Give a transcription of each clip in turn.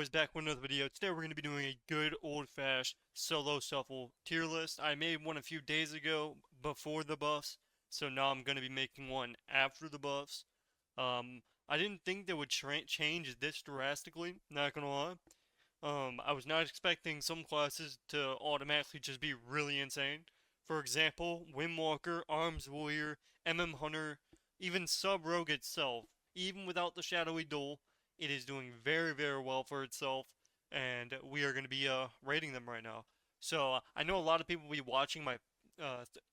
boys, back with another video. Today we're going to be doing a good old-fashioned solo shuffle tier list. I made one a few days ago before the buffs, so now I'm going to be making one after the buffs. I didn't think they would change this drastically, not gonna lie. I was not expecting some classes to automatically just be really insane. For example, Windwalker, Arms Warrior, Hunter, even Sub Rogue itself, even without the Shadowy Duel, it is doing very, very well for itself, and we are going to be rating them right now. So I know a lot of people will be watching my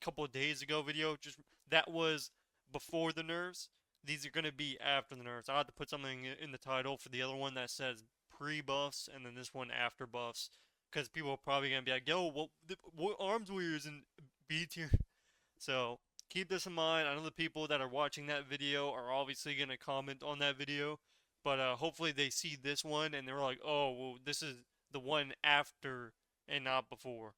couple of days ago video. Just that was before the nerfs. These are going to be after the nerfs. I had to put something in the title for the other one that says pre-buffs, and then this one after buffs, because people are probably going to be like, yo, what Arms Warriors in B tier? So keep this in mind. I know the people that are watching that video are obviously going to comment on that video, but hopefully they see this one and they're like, oh, well, this is the one after and not before.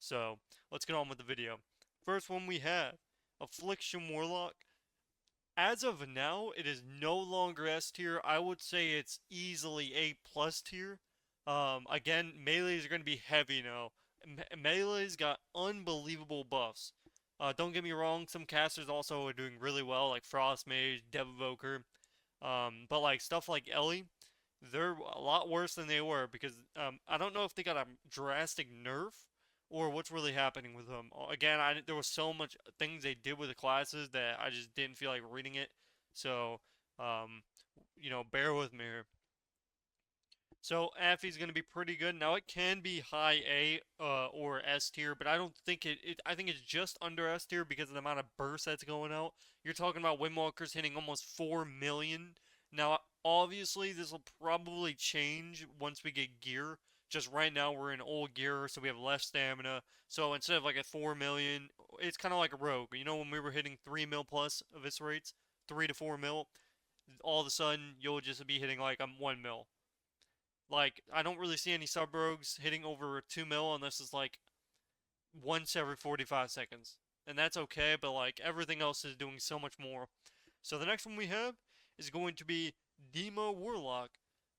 So let's get on with the video. First one we have Affliction Warlock. As of now, it is no longer S tier. I would say it's easily A plus tier. Again, melees are going to be heavy now. Melee's got unbelievable buffs. Don't get me wrong, some casters also are doing really well, like Frost Mage, Evoker. But like stuff like Ellie, they're a lot worse than they were because I don't know if they got a drastic nerf or what's really happening with them. Again, there was so much things they did with the classes that I just didn't feel like reading it. So, um, bear with me here. So Affy's going to be pretty good. Now it can be high A or S tier, but I don't think I think it's just under S tier because of the amount of burst that's going out. You're talking about Windwalkers hitting almost 4 million. Now, obviously, this will probably change once we get gear. Just right now, we're in old gear, so we have less stamina. So instead of like a 4 million, it's kind of like a rogue. You know, when we were hitting 3 mil plus eviscerates, 3 to 4 mil, all of a sudden, you'll just be hitting like 1 mil. Like, I don't really see any sub rogues hitting over 2 mil unless it's like once every 45 seconds. And that's okay, but like everything else is doing so much more. So the next one we have is going to be Demo Warlock.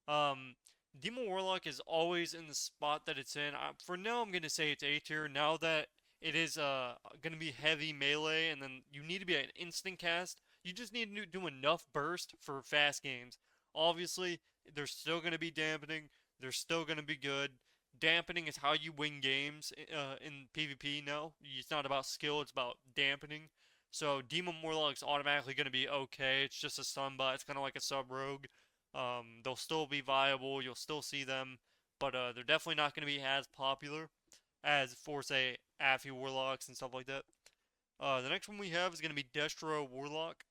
Um, Demo Warlock is always in the spot that it's in. For now, I'm gonna say it's A tier. Now that it is gonna be heavy melee, and then you need to be an instant cast. You just need to do enough burst for fast games. Obviously, there's still gonna be dampening. They're still gonna be good. Dampening is how you win games in PvP now. It's not about skill, it's about dampening. So Demon Warlock's automatically going to be okay. It's just a stun-bot. It's kind of like a sub-rogue. They'll still be viable. You'll still see them. But they're definitely not going to be as popular as, for, say, Affy Warlocks and stuff like that. The next one we have is going to be Destro Warlock.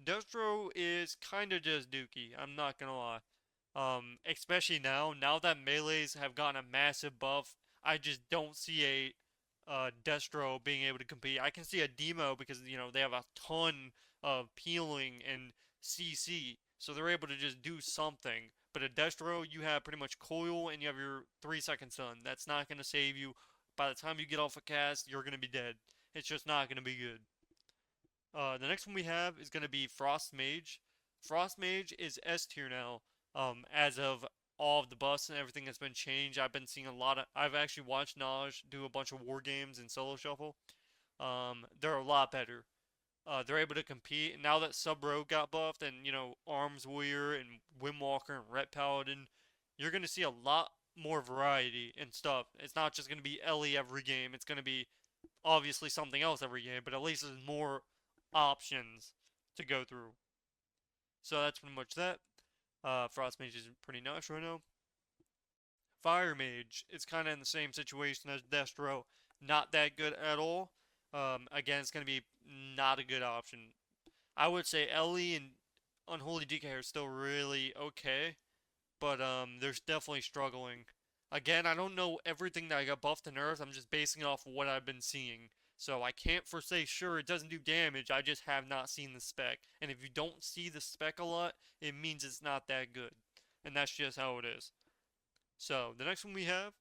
Destro is kind of just dookie. I'm not going to lie. Especially now that melees have gotten a massive buff, I just don't see a Destro being able to compete. I can see a Demo because they have a ton of peeling and CC, so they're able to just do something. But a Destro, you have pretty much coil and you have your 3 second stun. That's not gonna save you. By the time you get off a cast, you're gonna be dead. It's just not gonna be good. The next one we have is gonna be Frost Mage. Frost Mage is S tier now. As of all of the buffs and everything that's been changed, I've been seeing a lot of. I've actually watched Naj do a bunch of war games and solo shuffle. They're a lot better. They're able to compete. And now that Sub Rogue got buffed, and Arms Warrior and Windwalker and Ret Paladin, you're gonna see a lot more variety and stuff. It's not just gonna be Ellie every game. It's gonna be obviously something else every game, but at least there's more options to go through. So that's pretty much that. Frost Mage is pretty nice right now. Fire Mage is kind of in the same situation as Destro. Not that good at all. Again, it's going to be not a good option. I would say Ellie and Unholy DK are still really okay, but they're definitely struggling. Again, I don't know everything that I got buffed and nerfed. I'm just basing it off of what I've been seeing. So I can't for say sure it doesn't do damage. I just have not seen the spec. And if you don't see the spec a lot, it means it's not that good. And that's just how it is. So the next one we have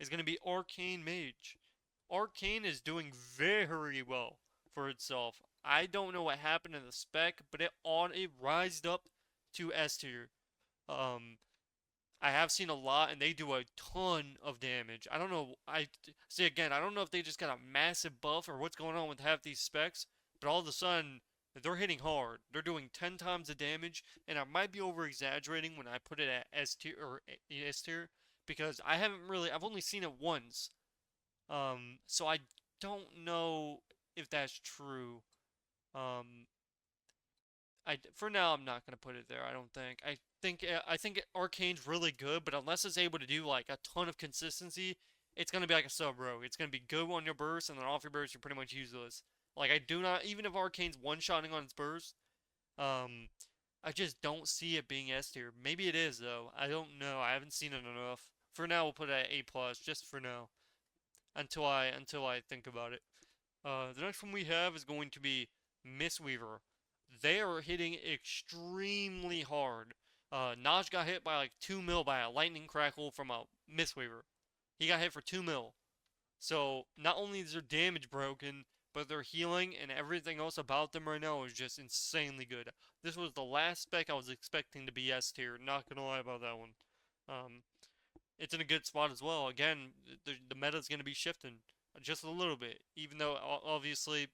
is going to be Arcane Mage. Arcane is doing very well for itself. I don't know what happened in the spec, but it rised up to S tier. Um, I have seen a lot, and they do a ton of damage. I don't know. I see again. I don't know if they just got a massive buff or what's going on with half these specs, but all of a sudden they're hitting hard. They're doing 10 times the damage, and I might be over exaggerating when I put it at S tier or S tier because I haven't really. I've only seen it once. So I don't know if that's true. Um, for now I'm not gonna put it there. I don't think. I think Arcane's really good, but unless it's able to do like a ton of consistency, it's gonna be like a sub rogue. It's gonna be good on your burst, and then off your burst you're pretty much useless. Like I do not even if Arcane's one shotting on its burst, um, I just don't see it being S tier. Maybe it is though. I don't know. I haven't seen it enough. For now we'll put it at A plus, just for now, until I think about it. The next one we have is going to be Mistweaver. They are hitting extremely hard. Naj got hit by like 2 mil by a lightning crackle from a Mistweaver. He got hit for 2 mil. So not only is their damage broken, but their healing and everything else about them right now is just insanely good. This was the last spec I was expecting to be S tier. Not gonna lie about that one. Um, it's in a good spot as well. Again, the meta is going to be shifting just a little bit, even though obviously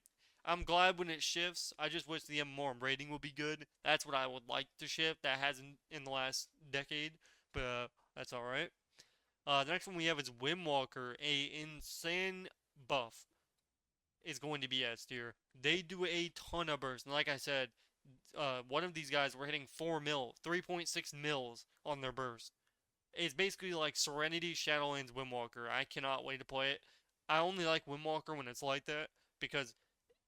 I'm glad when it shifts. I just wish the MMR rating would be good. That's what I would like to shift. That hasn't in the last decade, but that's all right. The next one we have is Windwalker, a insane buff is going to be S tier. They do a ton of bursts, and like I said, one of these guys were hitting 4 mil, 3.6 mils on their burst. It's basically like Serenity Shadowlands Windwalker. I cannot wait to play it. I only like Windwalker when it's like that because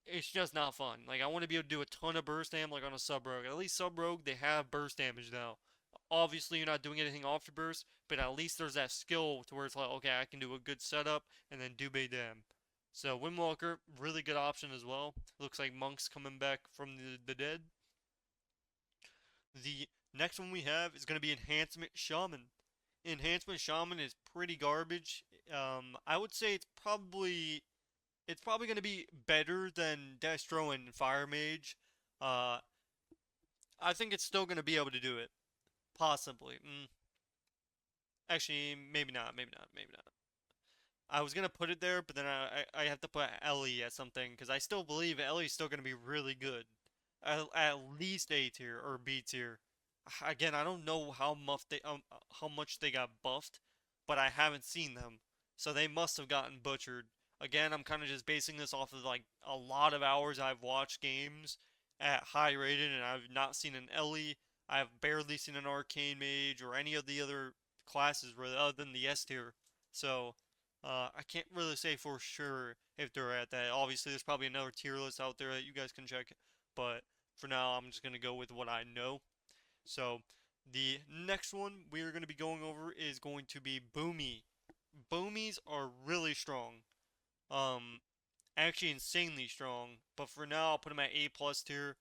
it's just not fun. Like I want to be able to do a ton of burst damage like on a sub rogue. At least sub rogue they have burst damage now. Obviously you're not doing anything off your burst, but at least there's that skill to where it's like okay I can do a good setup and then do big damage. So Windwalker really good option as well. Looks like Monk's coming back from the dead. The next one we have is going to be Enhancement Shaman. Enhancement Shaman is pretty garbage. I would say it's probably going to be better than Destro and Fire Mage. Uh, I think it's still going to be able to do it, possibly. Actually, maybe not. Maybe not. Maybe not. I was gonna put it there, but then I have to put Ellie at something because I still believe Ellie's still gonna be really good, at least A tier or B tier. Again, I don't know how much they got buffed, but I haven't seen them, so they must have gotten butchered. Again, I'm kind of just basing this off of like a lot of hours I've watched games at high rated, and I've not seen an Ellie. I've barely seen an Arcane Mage or any of the other classes really, other than the S tier. So I can't really say for sure if they're at that. Obviously, there's probably another tier list out there that you guys can check, but for now, I'm just gonna go with what I know. So, the next one we are going to be going over is going to be Boomy. Boomies are really strong. Um, actually insanely strong. But for now, I'll put them at A plus tier.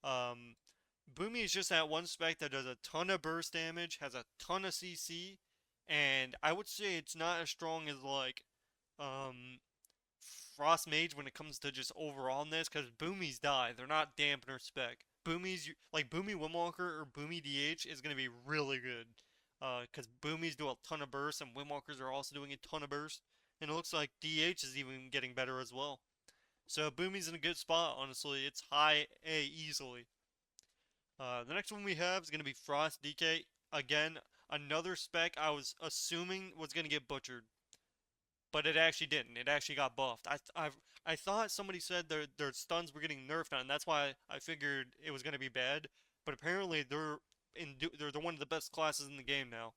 Um, Boomy is just that one spec that does a ton of burst damage, has a ton of CC, and I would say it's not as strong as like um Frost Mage when it comes to just overallness, because Boomies die. They're not dampener spec. Boomies, like Boomy Windwalker or Boomy DH is going to be really good. Because Boomies do a ton of bursts and Windwalkers are also doing a ton of bursts. And it looks like DH is even getting better as well. So Boomy's in a good spot, honestly. It's high A easily. The next one we have is going to be Frost DK. Again, another spec I was assuming was going to get butchered, but it actually didn't. It actually got buffed. I thought somebody said their stuns were getting nerfed on, and that's why I figured it was gonna be bad. But apparently they're one of the best classes in the game now.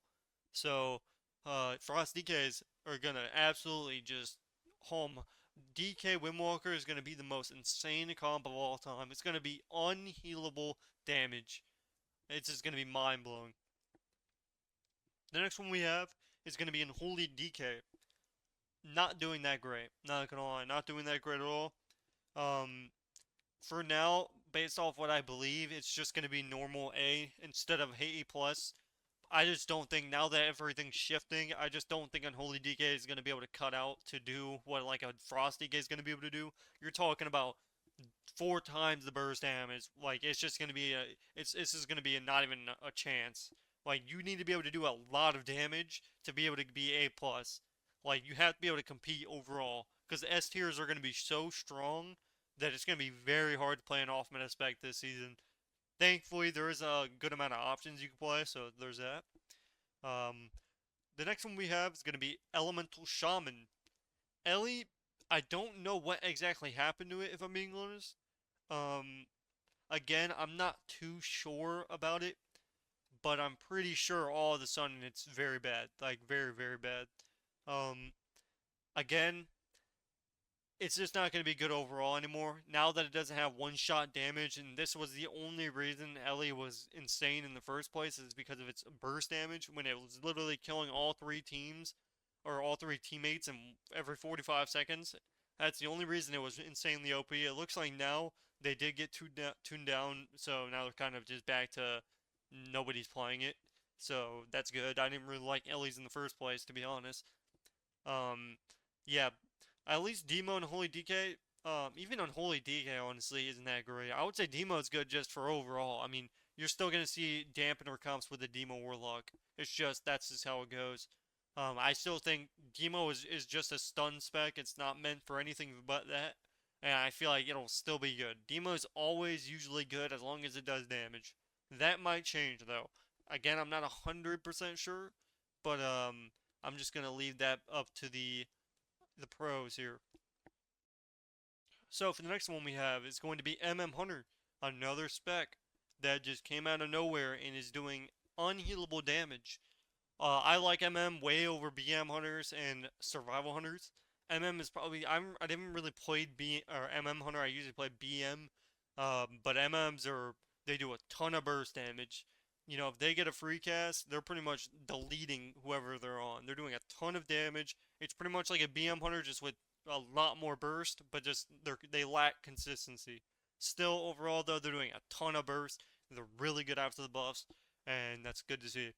So Frost DKs are gonna absolutely just home. DK Windwalker is gonna be the most insane comp of all time. It's gonna be unhealable damage. It's just gonna be mind blowing. The next one we have is gonna be Unholy DK. Not doing that great. Not gonna lie, not doing that great at all. Um, for now, based off what I believe, it's just gonna be normal A instead of A plus. I just don't think now that everything's shifting, I just don't think Unholy DK is gonna be able to cut out to do what like a Frost DK is gonna be able to do. You're talking about 4 times the burst damage. Like it's just gonna be a, it's this is gonna be a, not even a chance. Like, you need to be able to do a lot of damage to be able to be A+. Like, you have to be able to compete overall. Because the S tiers are going to be so strong that it's going to be very hard to play an off-meta spec this season. Thankfully, there is a good amount of options you can play, so there's that. Um, the next one we have is going to be Elemental Shaman. Ellie, I don't know what exactly happened to it, if I'm being honest. Um, Again, I'm not too sure about it, but I'm pretty sure all of a sudden it's very bad. Like, very, very bad. Um, Again, it's just not going to be good overall anymore. Now that it doesn't have one-shot damage, and this was the only reason Ellie was insane in the first place, is because of its burst damage, when it was literally killing all three teams, or all three teammates in every 45 seconds. That's the only reason it was insanely OP. It looks like now they did get tuned down, so now they're kind of just back to nobody's playing it. So that's good. I didn't really like Ellie's in the first place, to be honest. Um, yeah, at least Demo and Holy DK, even Unholy DK, honestly, isn't that great. I would say Demo is good just for overall. I mean, you're still gonna see dampener comps with the Demo Warlock. It's just that's just how it goes. I still think Demo is just a stun spec. It's not meant for anything but that, and I feel like it'll still be good. Demo is always usually good as long as it does damage. That might change though. Again, I'm not 100% sure, but I'm just gonna leave that up to the pros here. So for the next one we have is going to be Hunter, another spec that just came out of nowhere and is doing unhealable damage. I like way over BM hunters and survival hunters. Is probably I didn't really play Hunter. I usually play BM, but MMs are they do a ton of burst damage. You know, if they get a free cast, they're pretty much deleting whoever they're on. They're doing a ton of damage. It's pretty much like a BM hunter, just with a lot more burst, but just they lack consistency. Still, overall though, they're doing a ton of burst. They're really good after the buffs, and that's good to see.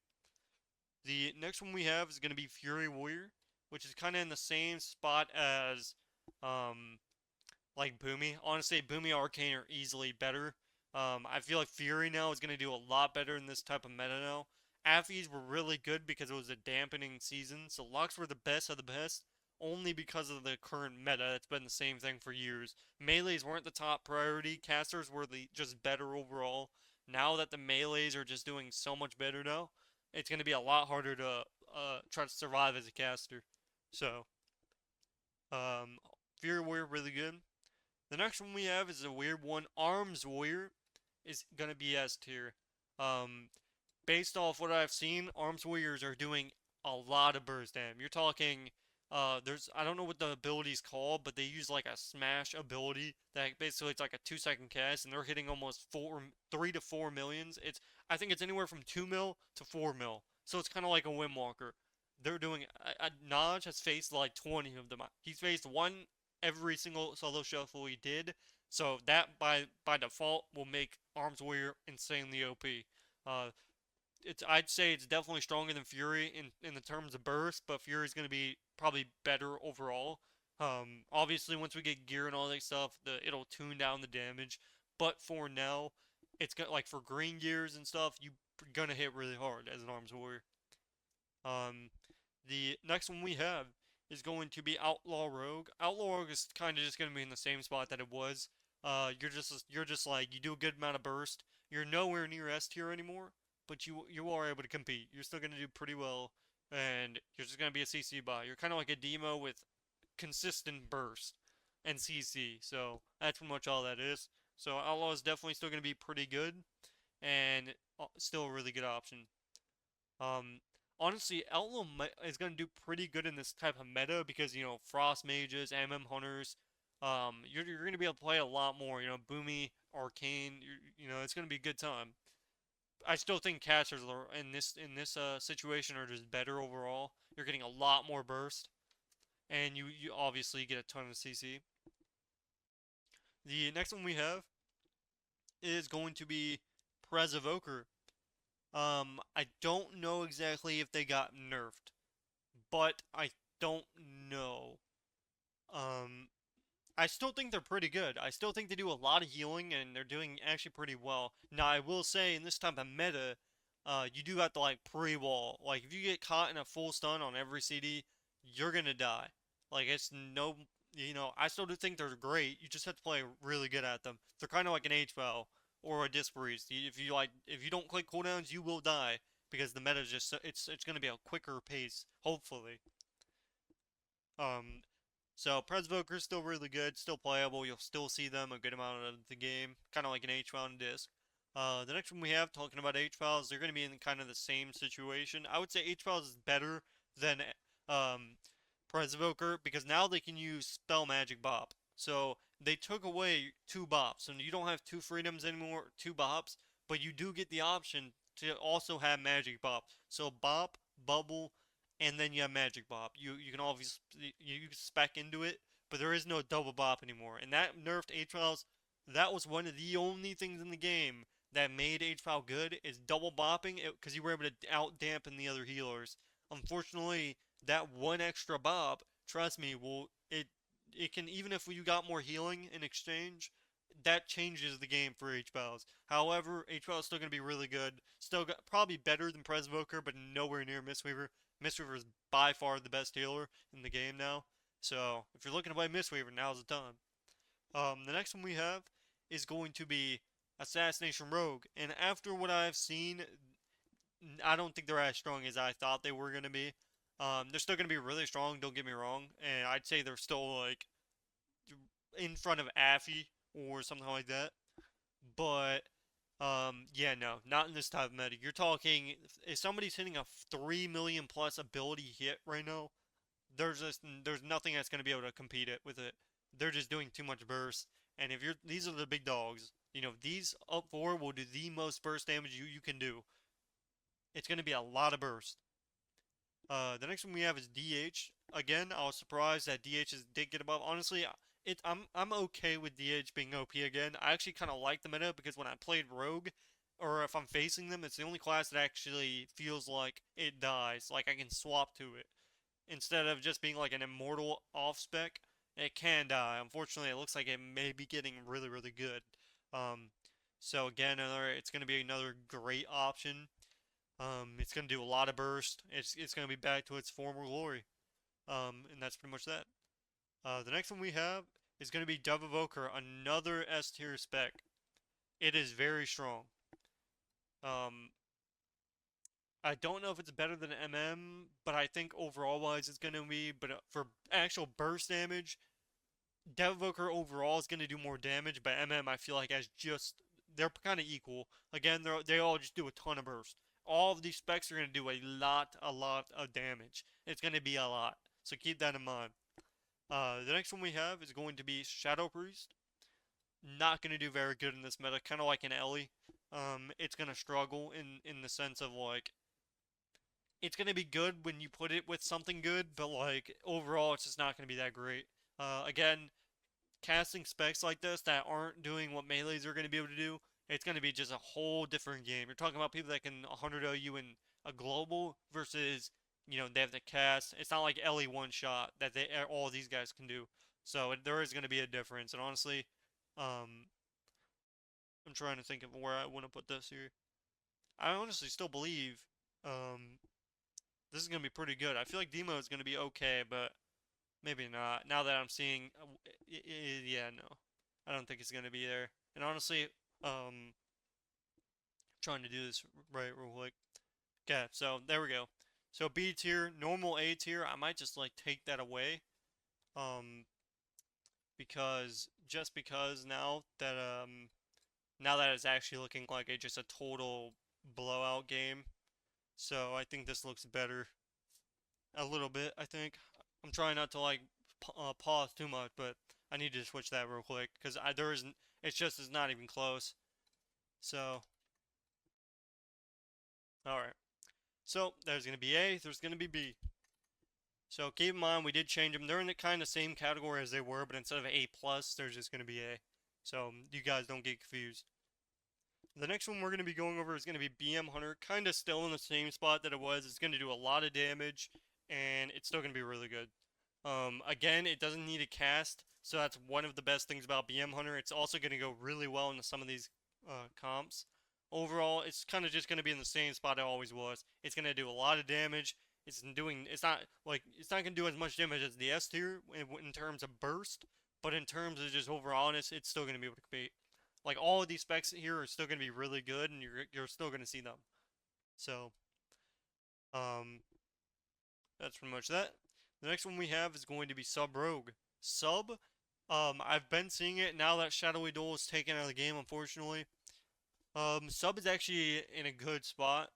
The next one we have is going to be Fury Warrior, which is kind of in the same spot as, like Boomy. Honestly, Boomy Arcane are easily better. I feel like Fury now is going to do a lot better in this type of meta now. Affies were really good because it was a dampening season, so Locks were the best of the best, only because of the current meta. It's been the same thing for years. Melees weren't the top priority. Casters were just better overall. Now that the melees are just doing so much better now, it's going to be a lot harder to try to survive as a caster. So, um, Fury Warrior really good. The next one we have is a weird one. Arms Warrior is gonna be S tier. Um, Based off what I've seen, Arms Warriors are doing a lot of burst damage. You're talking, I don't know what the ability's called, but they use like a smash ability that basically it's like a 2 second cast, and they're hitting almost 3 to 4 millions. I think it's anywhere from 2 mil to 4 mil. So it's kind of like a Windwalker. They're doing, Naj has faced like 20 of them. He's faced one every single solo shuffle he did. So that by default will make Arms Warrior insanely OP. Uh, I'd say it's definitely stronger than Fury in the terms of burst, but Fury's gonna be probably better overall. Obviously once we get gear and all that stuff, it'll tune down the damage. But for now, it's got like for green gears and stuff, you're gonna hit really hard as an Arms Warrior. Um, the next one we have is going to be Outlaw Rogue. Outlaw Rogue is kind of just going to be in the same spot that it was. You're just like you do a good amount of burst. You're nowhere near S tier anymore, but you are able to compete. You're still going to do pretty well, and you're just going to be a CC buy. You're kind of like a demo with consistent burst and CC. So that's pretty much all that is. So Outlaw is definitely still going to be pretty good, and still a really good option. Um, Honestly, Outlaw is going to do pretty good in this type of meta because, you know, Frost Mages, Hunters, you're going to be able to play a lot more, you know, Boomy, Arcane, you know, it's going to be a good time. I still think casters are, in this situation are just better overall. You're getting a lot more burst, and you obviously get a ton of CC. The next one we have is going to be Evoker. I don't know exactly if they got nerfed, but I don't know. Um, I still think they're pretty good. I still think they do a lot of healing, and they're doing actually pretty well. Now, I will say, in this type of meta, you do have to like pre-wall. Like if you get caught in a full stun on every CD, you're gonna die. Like it's no, I still do think they're great. You just have to play really good at them. They're kind of like an HVAL or a Disc Priest. If you don't click cooldowns, you will die because the meta is just it's gonna be a quicker pace, hopefully. Um, so Presvoker's still really good, still playable. You'll still see them a good amount of the game, kind of like an H-File and Disc. The next one we have, talking about H-Files, they're going to be in kind of the same situation. I would say H-Files is better than um, Presvoker because now they can use Spell Magic Bop. So they took away two bops, so you don't have two freedoms anymore, two bops, but you do get the option to also have Magic Bop. So Bop, Bubble, and then you have Magic Bop. You can obviously you spec into it, but there is no double bop anymore. And that nerfed H-Files. That was one of the only things in the game that made H-File good is double bopping it because you were able to out dampen the other healers. Unfortunately, that one extra bop, trust me, will it can even if you got more healing in exchange, that changes the game for H-Files. However, H-Files is still going to be really good. Probably better than Presvoker, but nowhere near Mistweaver. Mistweaver is by far the best healer in the game now. So if you're looking to play Mistweaver, now's the time. The next one we have is going to be Assassination Rogue, and after what I've seen, I don't think they're as strong as I thought they were gonna be. They're still gonna be really strong. Don't get me wrong, and I'd say they're still like in front of Affy or something like that. But yeah, no, not in this type of meta. You're talking if somebody's hitting a 3 million plus ability hit right now, there's nothing that's gonna be able to compete it with it. They're just doing too much burst. And if you're these are the big dogs. These up four will do the most burst damage you can do. It's gonna be a lot of burst. The next one we have is DH. Again, I was surprised that did get above. Honestly, I'm okay with DH being OP again. I actually kind of like the meta because when I played Rogue, or if I'm facing them, it's the only class that actually feels like it dies. Like I can swap to it instead of just being like an immortal off spec. It can die. Unfortunately, it looks like it may be getting really really good. Um, so again, it's going to be another great option. It's going to do a lot of burst. It's going to be back to its former glory. And that's pretty much that. The next one we have is going to be Dove Evoker, another S tier spec. It is very strong. I don't know if it's better than MM, but I think overall wise it's going to be. But for actual burst damage, Dove Evoker overall is going to do more damage, but MM I feel like they're kind of equal. Again, they all just do a ton of burst. All of these specs are going to do a lot of damage. It's going to be a lot, so keep that in mind. The next one we have is going to be Shadow Priest. Not going to do very good in this meta, kind of like an Ellie. It's going to struggle in the sense of like, it's going to be good when you put it with something good, but like overall it's just not going to be that great. Again, casting specs like this that aren't doing what melees are going to be able to do, it's going to be just a whole different game. You're talking about people that can 100 OU in a global versus, they have to cast. It's not like Ellie one shot that all these guys can do. So there is going to be a difference. And honestly, um, I'm trying to think of where I want to put this here. I honestly still believe um, this is going to be pretty good. I feel like Demo is going to be okay, but maybe not. Now that I'm seeing, yeah, no, I don't think it's gonna be there. And honestly, trying to do this right real quick. Okay, so there we go. So B tier, normal A tier. I might just like take that away, um, because now that it's actually looking like just a total blowout game. So I think this looks better a little bit. I think I'm trying not to like pause too much, but I need to switch that real quick because there isn't. It's not even close. So, all right. So there's gonna be A. There's gonna be B. So keep in mind we did change them. They're in the kind of same category as they were, but instead of A plus, there's just gonna be A. So you guys don't get confused. The next one we're going to be going over is going to be BM Hunter, kind of still in the same spot that it was. It's going to do a lot of damage, and it's still going to be really good. Again, it doesn't need a cast, so that's one of the best things about BM Hunter. It's also going to go really well into some of these comps. Overall, it's kind of just going to be in the same spot it always was. It's going to do a lot of damage. It's not going to do as much damage as the S tier in terms of burst, but in terms of just overallness, it's still going to be able to compete. Like all of these specs here are still going to be really good, and you're still going to see them. So, um, that's pretty much that. The next one we have is going to be Sub Rogue. Sub, I've been seeing it now that Shadowy Duel is taken out of the game, unfortunately. Sub is actually in a good spot,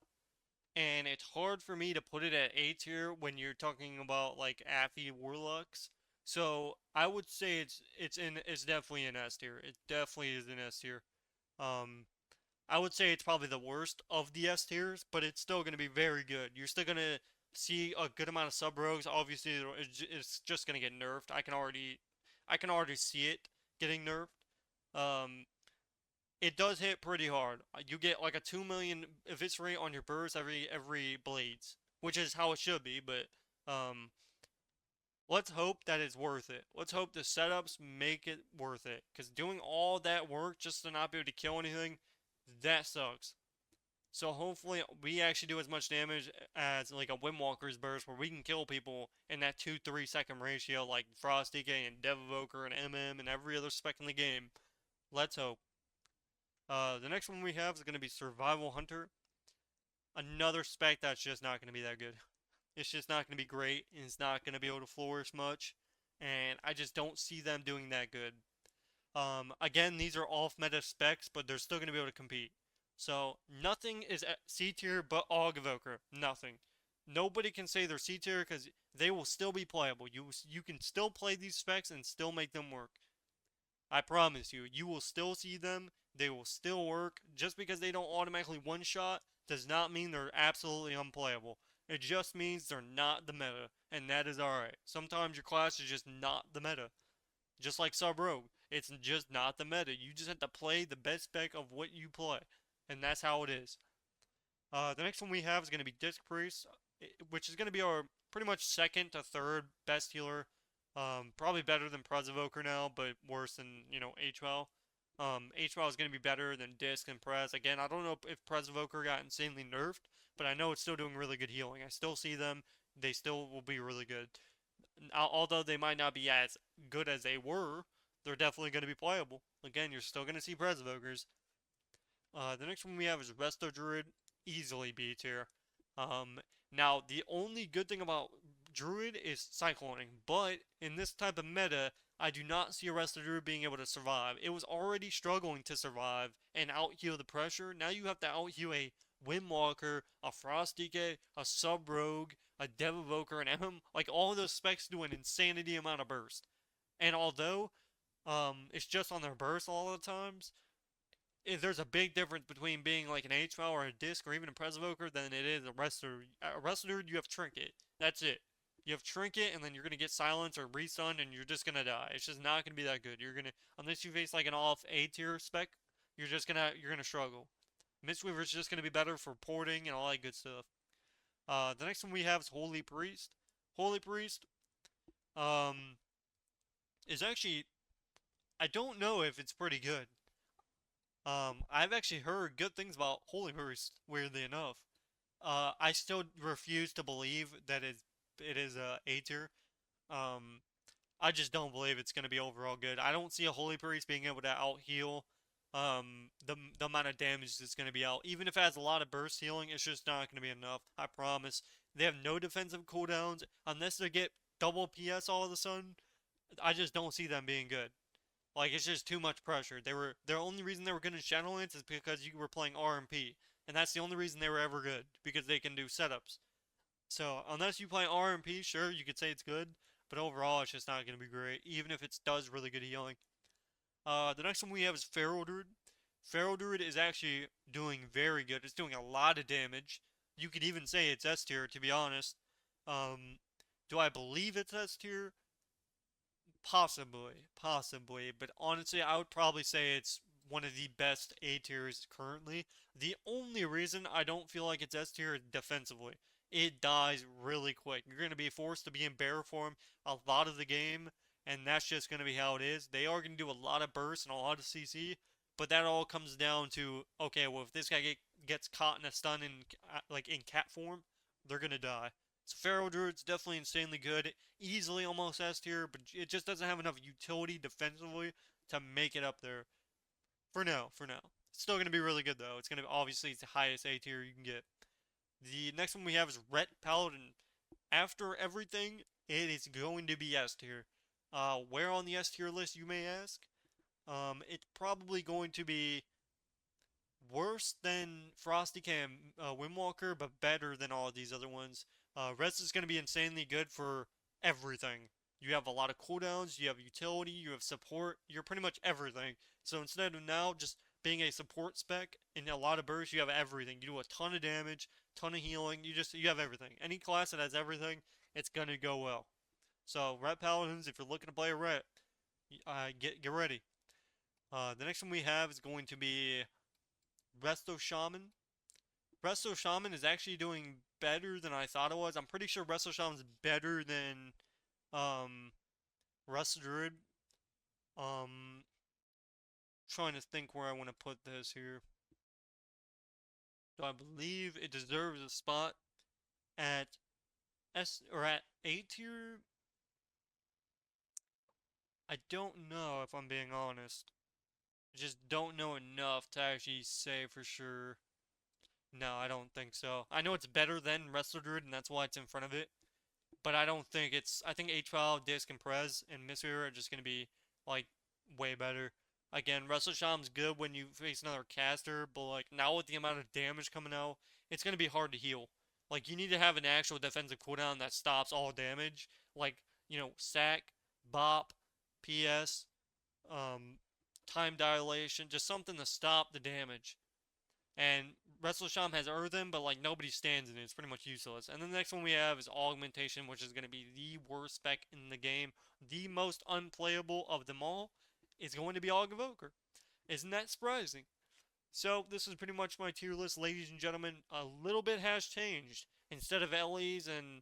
and it's hard for me to put it at A tier when you're talking about like Affy Warlocks. So I would say it's definitely an S tier. It definitely is an S tier. Um, I would say it's probably the worst of the S tiers, but it's still going to be very good. You're still going to see a good amount of sub rogues. Obviously, it's just going to get nerfed. I can already see it getting nerfed. Um, it does hit pretty hard. You get like a 2 million evis rate on your burst every blades, which is how it should be. But um, let's hope that it's worth it. Let's hope the setups make it worth it. Because doing all that work just to not be able to kill anything, that sucks. So hopefully we actually do as much damage as like a Windwalker's burst where we can kill people in that 2-3 second ratio like Frost DK and Evoker and MM and every other spec in the game. Let's hope. The next one we have is going to be Survival Hunter. Another spec that's just not going to be that good. It's just not going to be great, and it's not going to be able to flourish much, and I just don't see them doing that good. Again, these are off meta specs, but they're still going to be able to compete. So, nothing is at C tier but Og Evoker. Nothing. Nobody can say they're C tier because they will still be playable. You can still play these specs and still make them work. I promise you, you will still see them. They will still work. Just because they don't automatically one shot does not mean they're absolutely unplayable. It just means they're not the meta, and that is alright. Sometimes your class is just not the meta. Just like Sub Rogue, it's just not the meta. You just have to play the best spec of what you play, and that's how it is. The next one we have is going to be Disc Priest, which is going to be our pretty much second to third best healer. Probably better than Prez Evoker now, but worse than, HWL. HWL is going to be better than Disc and Prez. Again, I don't know if Prez Evoker got insanely nerfed, but I know it's still doing really good healing. I still see them. They still will be really good. Although they might not be as good as they were, they're definitely going to be playable. Again, you're still going to see Prez Evokers. The next one we have is Resto Druid, easily B tier. Now, the only good thing about Druid is cycloning, but in this type of meta, I do not see a Resto Druid being able to survive. It was already struggling to survive and out-heal the pressure. Now you have to out-heal a Windwalker, a Frost DK, a Sub Rogue, a Dev Evoker, and MM. Like, all of those specs do an insanity amount of burst. And although it's just on their burst all the times, there's a big difference between being like an HVAL or a disc or even a Prez Evoker than it is a Wrestler. A Wrestler, you have Trinket. That's it. You have Trinket, and then you're gonna get Silence or Restun, and you're just gonna die. It's just not gonna be that good. You're gonna, unless you face like an off A tier spec, you're gonna struggle. Mistweaver is just gonna be better for porting and all that good stuff. The next one we have is Holy Priest. Holy Priest, um, is actually, I don't know if it's pretty good. I've actually heard good things about Holy Priest, weirdly enough. I still refuse to believe that it is A tier. Um, I just don't believe it's going to be overall good. I don't see a Holy Priest being able to out heal the amount of damage that's going to be out. Even if it has a lot of burst healing, it's just not going to be enough. I promise. They have no defensive cooldowns unless they get double PS all of a sudden. I just don't see them being good. Like, it's just too much pressure. The only reason they were good in Shadowlands is because you were playing RMP, and that's the only reason they were ever good, because they can do setups. So unless you play RMP, sure, you could say it's good, but overall it's just not going to be great, even if it does really good healing. The next one we have is Feral Druid. Feral Druid is actually doing very good. It's doing a lot of damage. You could even say it's S tier, to be honest. Do I believe it's S tier? Possibly, but honestly, I would probably say it's one of the best A tiers currently. The only reason I don't feel like it's S tier is defensively. It dies really quick. You're going to be forced to be in bear form a lot of the game, and that's just going to be how it is. They are going to do a lot of bursts and a lot of CC, But that all comes down to, okay, well, if this guy gets caught in a stun in like in cat form, they're gonna die. So Feral Druid's definitely insanely good, easily almost S tier, but it just doesn't have enough utility defensively to make it up there. For now, for now. It's still gonna be really good though. It's gonna obviously it's the highest A tier you can get. The next one we have is Ret Paladin. After everything, it is going to be S tier. Where on the S tier list, you may ask? It's probably going to be worse than Frosty Cam Windwalker, but better than all of these other ones. Res is going to be insanely good for everything. You have a lot of cooldowns, you have utility, you have support, you're pretty much everything. So instead of now just being a support spec in a lot of bursts, you have everything. You do a ton of damage, ton of healing, you have everything. Any class that has everything, it's gonna go well. So Ret Paladins, if you're looking to play a Ret, get ready. The next one we have is going to be Resto Shaman. Resto Shaman is actually doing better than I thought it was. I'm pretty sure Resto Shaman's better than Resto Druid. Um, trying to think where I want to put this here. So I believe it deserves a spot at S or at A tier. I don't know if I'm being honest. I just don't know enough to actually say for sure. No, I don't think so. I know it's better than Wrestler Druid, and that's why it's in front of it. But I don't think it's. I think H12, Disc, and Prez and Mystery are just gonna be like way better. Again, Wrestle Shaman's good when you face another caster, but like now with the amount of damage coming out, it's gonna be hard to heal. Like you need to have an actual defensive cooldown that stops all damage. Like, sack, bop, PS, time dilation, just something to stop the damage. And Wrestle Sham has Earthen, but like nobody stands in it. It's pretty much useless. And then the next one we have is Augmentation, which is going to be the worst spec in the game. The most unplayable of them all is going to be Evoker. Isn't that surprising? So this is pretty much my tier list, ladies and gentlemen. A little bit has changed. Instead of Ellie's and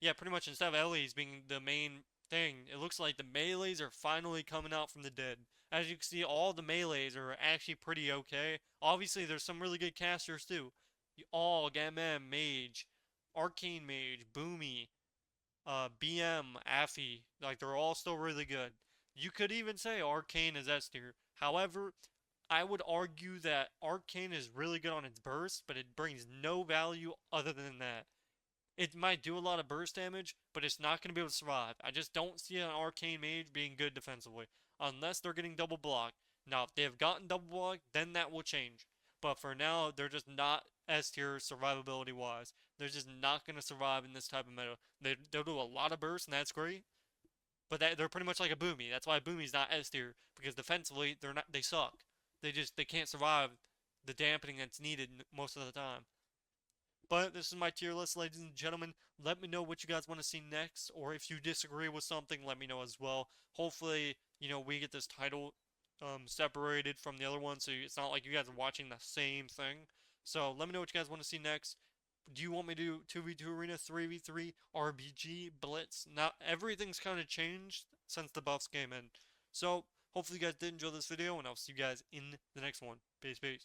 yeah, pretty much instead of Ellie's being the main thing, it looks like the melees are finally coming out from the dead. As you can see, all the melees are actually pretty okay. Obviously, there's some really good casters too. All Gammon, Mage, Arcane Mage, Boomy, BM, Affy, like they're all still really good. You could even say Arcane is S tier. However, I would argue that Arcane is really good on its burst, but it brings no value other than that. It might do a lot of burst damage, but it's not going to be able to survive. I just don't see an Arcane Mage being good defensively, unless they're getting double blocked. Now, if they have gotten double blocked, then that will change. But for now, they're just not S tier survivability wise. They're just not going to survive in this type of meta. They'll do a lot of burst, and that's great. But they're pretty much like a Boomy. That's why Boomy's not S tier, because defensively they suck. They can't survive the dampening that's needed most of the time. But this is my tier list, ladies and gentlemen. Let me know what you guys want to see next, or if you disagree with something, let me know as well. Hopefully, we get this title separated from the other one, so it's not like you guys are watching the same thing. So let me know what you guys want to see next. Do you want me to do 2v2 arena, 3v3, RBG, Blitz? Now, everything's kind of changed since the buffs came in. So, hopefully you guys did enjoy this video, and I'll see you guys in the next one. Peace, peace.